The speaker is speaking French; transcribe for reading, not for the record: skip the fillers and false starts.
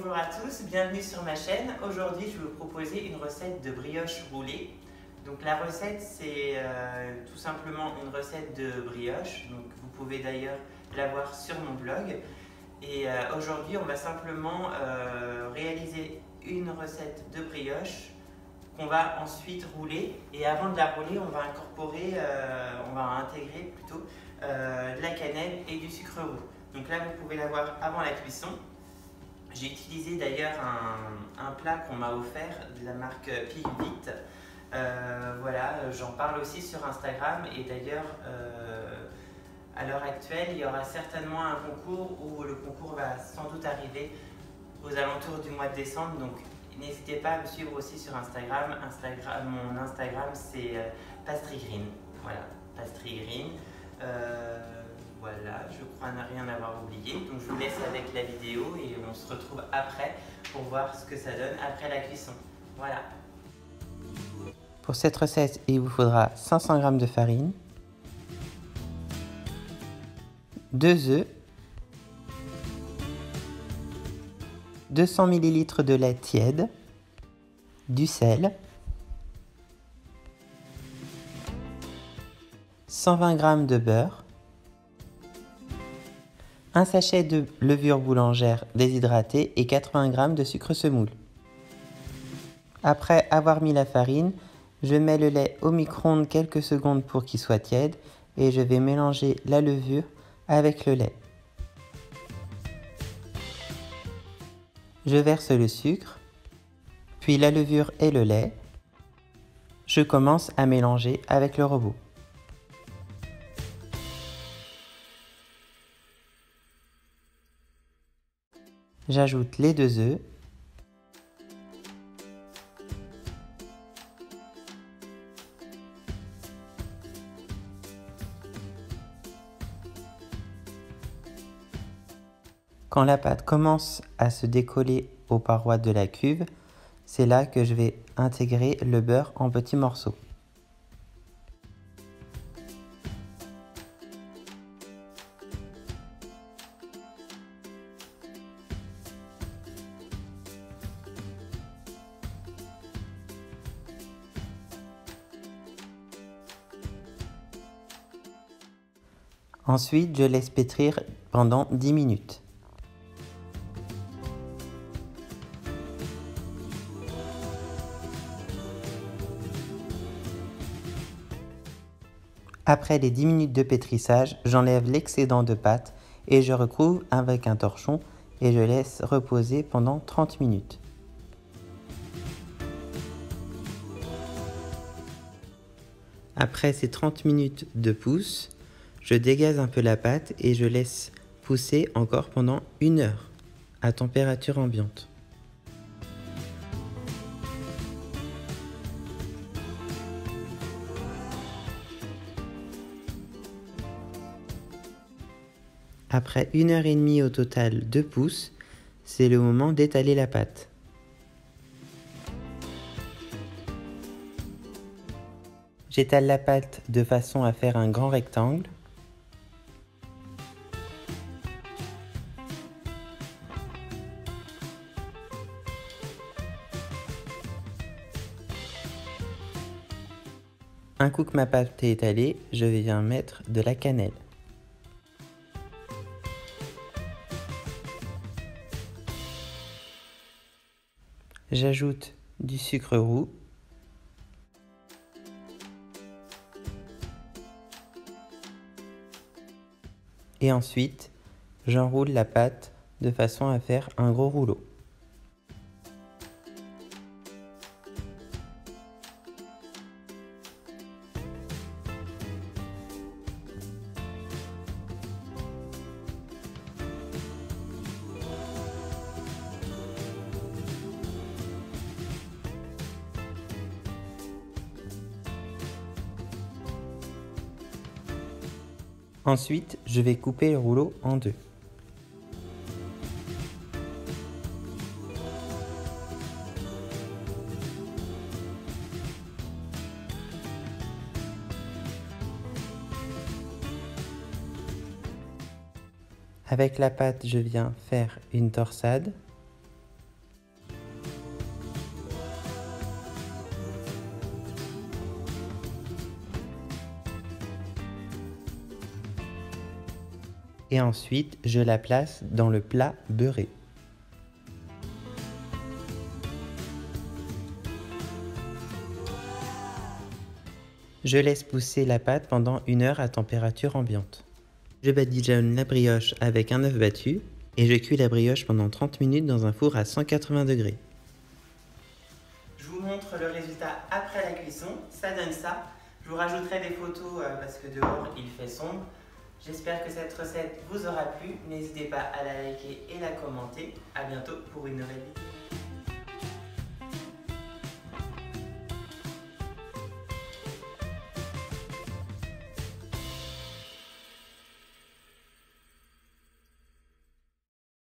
Bonjour à tous, bienvenue sur ma chaîne. Aujourd'hui, je vais vous proposer une recette de brioche roulée. Donc la recette, c'est tout simplement une recette de brioche. Donc vous pouvez d'ailleurs la voir sur mon blog. Et aujourd'hui, on va simplement réaliser une recette de brioche qu'on va ensuite rouler. Et avant de la rouler, on va intégrer plutôt de la cannelle et du sucre roux. Donc là, vous pouvez la voir avant la cuisson. J'ai utilisé d'ailleurs un plat qu'on m'a offert de la marque Pivit. Voilà, j'en parle aussi sur Instagram et d'ailleurs à l'heure actuelle il y aura certainement un concours où le concours va sans doute arriver aux alentours du mois de décembre, donc n'hésitez pas à me suivre aussi sur Instagram. Mon Instagram c'est Pastrigreen. Voilà, Pastrigreen. Voilà, je crois ne rien avoir oublié. Donc je vous laisse avec la vidéo et on se retrouve après pour voir ce que ça donne après la cuisson. Voilà. Pour cette recette, il vous faudra 500 g de farine, 2 œufs, 200 ml de lait tiède, du sel, 120 g de beurre, un sachet de levure boulangère déshydratée et 80 g de sucre semoule. Après avoir mis la farine, je mets le lait au micro-ondes quelques secondes pour qu'il soit tiède et je vais mélanger la levure avec le lait. Je verse le sucre, puis la levure et le lait. Je commence à mélanger avec le robot. J'ajoute les 2 œufs. Quand la pâte commence à se décoller aux parois de la cuve, c'est là que je vais intégrer le beurre en petits morceaux. Ensuite, je laisse pétrir pendant 10 minutes. Après les 10 minutes de pétrissage, j'enlève l'excédent de pâte et je recouvre avec un torchon et je laisse reposer pendant 30 minutes. Après ces 30 minutes de pousse, je dégaze un peu la pâte et je laisse pousser encore pendant 1 heure à température ambiante. Après 1 heure et demie au total de pousse, c'est le moment d'étaler la pâte. J'étale la pâte de façon à faire un grand rectangle. Un coup que ma pâte est étalée, je viens mettre de la cannelle. J'ajoute du sucre roux. Et ensuite, j'enroule la pâte de façon à faire un gros rouleau. Ensuite, je vais couper le rouleau en deux. Avec la pâte, je viens faire une torsade. Et ensuite, je la place dans le plat beurré. Je laisse pousser la pâte pendant 1 heure à température ambiante. Je badigeonne la brioche avec un œuf battu et je cuis la brioche pendant 30 minutes dans un four à 180 degrés. Je vous montre le résultat après la cuisson, ça donne ça. Je vous rajouterai des photos parce que dehors il fait sombre. J'espère que cette recette vous aura plu. N'hésitez pas à la liker et la commenter. A bientôt pour une nouvelle vidéo.